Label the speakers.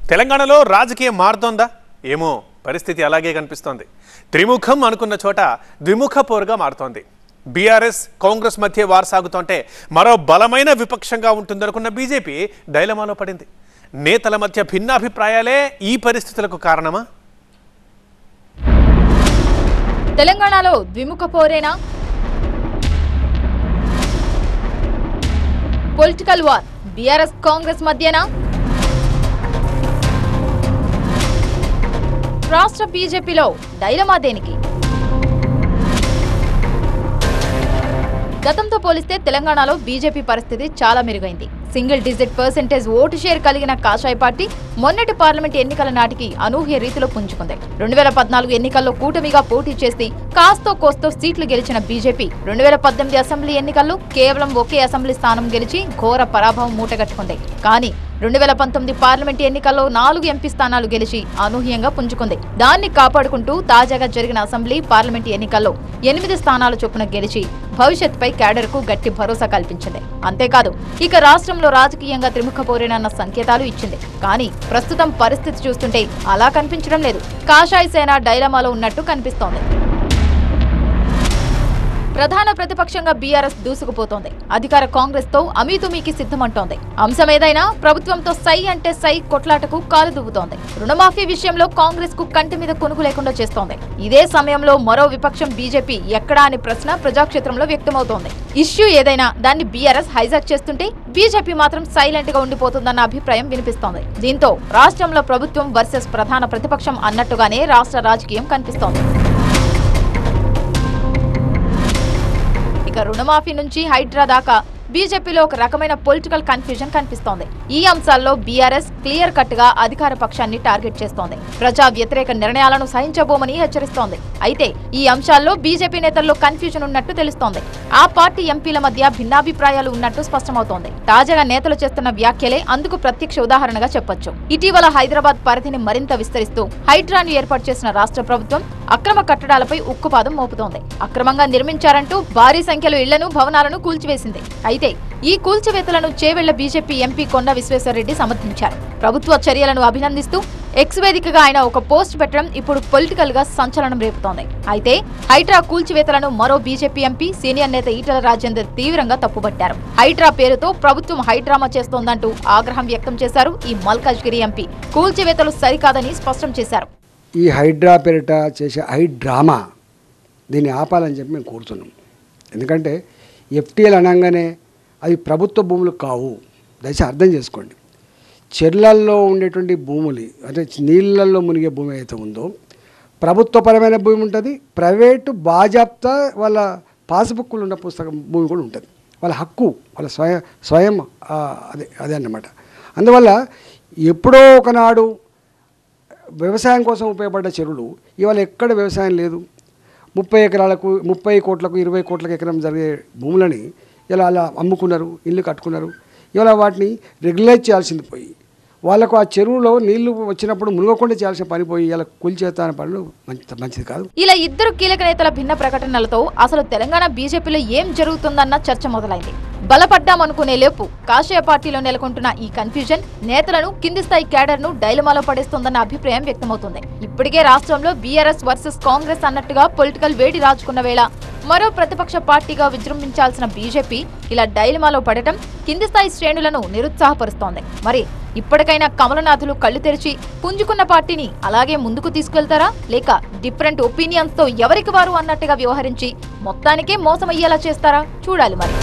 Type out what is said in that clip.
Speaker 1: తెలంగాణలో రాజకీయం మారుతోందా ఏమో పరిస్థితి అలాగే కనిపిస్తోంది. త్రిముఖం అనుకున్న చోట ద్విముఖ పోరుగా మారుతోంది. బీఆర్ఎస్ కాంగ్రెస్ మధ్య వార్ సాగుతుంటే మరో బలమైన విపక్షంగా ఉంటుందనుకున్న బీజేపీ డైలమాలో పడింది. నేతల మధ్య భిన్నాభిప్రాయాలే ఈ పరిస్థితులకు కారణమా?
Speaker 2: తెలంగాణలో ద్విముఖ పోరేనా? పొలిటికల్ వార్ బీఆర్ఎస్ కాంగ్రెస్ మధ్యనా? రాష్ట్ర బీజేపీలో డైలమా దేనికి? గతంతో పోలిస్తే తెలంగాణలో బీజేపీ పరిస్థితి చాలా మెరుగైంది. Single digit percentage vote share కలిగిన కాషాయ పార్టీ మొన్నటి పార్లమెంట్ ఎన్నికల నాటికి అనూహ్య రీతిలో పుంజుకుంది. 2014 ఎన్నికల్లో కూటమిగా పోటీ చేసి కాస్తో కోస్తో సీట్లు గెలిచిన బీజేపీ 2018 అసెంబ్లీ ఎన్నికల్లో కేవలం ఒకే అసెంబ్లీ స్థానం గెలిచి ఘోర పరాభవం మూటగట్టుకుంది. కానీ 2019 పార్లమెంట్ ఎన్నికల్లో 4 ఎంపీ స్థానాలు గెలిచి అనూహ్యంగా పుంజుకుంది. దాన్ని కాపాడుకుంటూ తాజాగా జరిగిన అసెంబ్లీ పార్లమెంట్ ఎన్నికల్లో 8 స్థానాలు చొప్పున గెలిచి భవిష్యత్తుపై క్యాడర్కు గట్టి భరోసా కల్పించింది. అంతేకాదు ఇక రాష్ట్రంలో రాజకీయంగా త్రిముఖ పోరేనన్న సంకేతాలు ఇచ్చింది. కానీ ప్రస్తుతం పరిస్థితి చూస్తుంటే అలా కనిపించడం లేదు. కాషాయ సేన డైలమాలో ఉన్నట్టు కనిపిస్తోంది. ప్రధాన ప్రతిపక్షంగా బీఆర్ఎస్ దూసుకుపోతోంది. అధికార కాంగ్రెస్ తో అమీతుమీకి సిద్ధమంటోంది. అంశం ఏదైనా ప్రభుత్వంతో సై అంటే సై కొట్లాటకు కాలు దువ్వుతోంది. రుణమాఫీ విషయంలో కాంగ్రెస్ కు కంటి మీద కొనుగు లేకుండా చేస్తోంది. ఇదే సమయంలో మరో విపక్షం బీజేపీ ఎక్కడా అనే ప్రశ్న ప్రజాక్షేత్రంలో వ్యక్తమవుతోంది. ఇష్యూ ఏదైనా దాన్ని బీఆర్ఎస్ హైజాక్ చేస్తుంటే బీజేపీ మాత్రం సైలెంట్ గా ఉండిపోతుందన్న అభిప్రాయం వినిపిస్తోంది. దీంతో రాష్ట్రంలో ప్రభుత్వం వర్సెస్ ప్రధాన ప్రతిపక్షం అన్నట్టుగానే రాష్ట్ర రాజకీయం కనిపిస్తోంది. ఇక రుణమాఫీ నుంచి హైడ్రా దాకా బీజేపీలో ఒక రకమైన పొలిటికల్ కన్ఫ్యూజన్ కనిపిస్తోంది. ఈ అంశాల్లో బీఆర్ఎస్ క్లియర్ కట్ గా అధికార పక్షాన్ని టార్గెట్ చేస్తోంది. ప్రజా వ్యతిరేక నిర్ణయాలను సహించబోమని హెచ్చరిస్తోంది. అయితే ఈ అంశాల్లో బీజేపీ నేతల్లో కన్ఫ్యూజన్ ఉన్నట్టు తెలుస్తోంది. ఆ పార్టీ ఎంపీల మధ్య భిన్నాభిప్రాయాలు ఉన్నట్టు స్పష్టమవుతోంది. తాజాగా నేతలు చేస్తున్న వ్యాఖ్యలే అందుకు ప్రత్యక్ష ఉదాహరణగా చెప్పొచ్చు. ఇటీవల హైదరాబాద్ పరిధిని మరింత విస్తరిస్తూ హైడ్రాను ఏర్పాటు చేసిన రాష్ట్ర ప్రభుత్వం అక్రమ కట్టడాలపై ఉక్కుపాదం మోపుతోంది. అక్రమంగా నిర్మించారంటూ భారీ సంఖ్యలో ఇళ్లను భవనాలను కూల్చివేసింది. అయితే ఈ కూల్చివేతలను చేవెళ్ల బీజేపీ ఎంపీ కొండ విశ్వేశ్వరరెడ్డి సమర్థించారు. ప్రభుత్వ చర్యలను అభినందిస్తూ ఎక్స్ వేదికగా ఆయన ఒక పోస్ట్ పెట్టడం ఇప్పుడు పొలిటికల్ గా సంచలనం రేపుతోంది. అయితే హైడ్రా కూల్చివేతలను మరో బీజేపీ ఎంపీ సీనియర్ నేత ఈటెల రాజేందర్ తీవ్రంగా తప్పుపట్టారు. హైడ్రా పేరుతో ప్రభుత్వం హైడ్రామా చేస్తోందంటూ ఆగ్రహం వ్యక్తం చేశారు. ఈ మల్కాజ్గిరి ఎంపీ కూల్చివేతలు సరికాదని స్పష్టం చేశారు.
Speaker 3: ఈ హైడ్రా పేరిట చేసే హైడ్రామా దీన్ని ఆపాలని చెప్పి మేము కోరుతున్నాం. ఎందుకంటే ఎఫ్టీఎల్ అనగానే అవి ప్రభుత్వ భూములు కావు. దయచేసి అర్థం చేసుకోండి. చెర్లల్లో ఉండేటువంటి భూములు అంటే నీళ్ళల్లో మునిగే భూమి అయితే ఉందో ప్రభుత్వపరమైన భూమి ఉంటుంది, ప్రైవేటు బాజాప్తా వాళ్ళ పాస్బుక్లు ఉన్న పుస్తకం భూమి కూడా ఉంటుంది. వాళ్ళ హక్కు, వాళ్ళ స్వయం అదే అన్నమాట. అందువల్ల ఎప్పుడో ఒకనాడు వ్యవసాయం కోసం ఉపయోగపడ్డ చెరువులు ఇవాళ ఎక్కడ వ్యవసాయం లేదు. 30 ఎకరాలకు 30 కోట్లకు 20 కోట్లకు ఎకరం జరిగే భూములని ఇలా అలా అమ్ముకున్నారు, ఇల్లు కట్టుకున్నారు. ఇవాళ వాటిని రెగ్యులైజ్ చేయాల్సింది పోయి వాళ్ళకు ఆ చెరువులో నీళ్లు వచ్చినప్పుడు మునగకుండా చేయాల్సిన పని పోయి ఇలా కూల్చేస్తాన పనులు మంచిది కాదు.
Speaker 2: ఇలా ఇద్దరు కీలక నేతల భిన్న ప్రకటనలతో అసలు తెలంగాణ బీజేపీలో ఏం జరుగుతుందన్న చర్చ మొదలైంది. బలపడ్డామనుకునే లేపు కాషాయ పార్టీలో నెలకొంటున్న ఈ కన్ఫ్యూజన్ నేతలను కింది స్థాయి క్యాడర్ ను డైలమాలో పడేస్తోందన్న అభిప్రాయం వ్యక్తమవుతుంది. ఇప్పటికే రాష్ట్రంలో బీఆర్ఎస్ వర్సెస్ కాంగ్రెస్ అన్నట్టుగా పొలిటికల్ వేడి రాజుకున్న వేళ మరో ప్రతిపక్ష పార్టీగా విజృంభించాల్సిన బీజేపీ ఇలా డైలమాలో పడటం కింది స్థాయి శ్రేణులను నిరుత్సాహపరుస్తోంది. మరి ఇప్పటికైనా కమలనాథులు కళ్ళు తెరిచి పుంజుకున్న పార్టీని అలాగే ముందుకు తీసుకెళ్తారా, లేక డిఫరెంట్ ఒపీనియన్స్ తో ఎవరికి వారు అన్నట్టుగా వ్యవహరించి మొత్తానికే మోసమయ్యేలా చేస్తారా? చూడాలి మరి.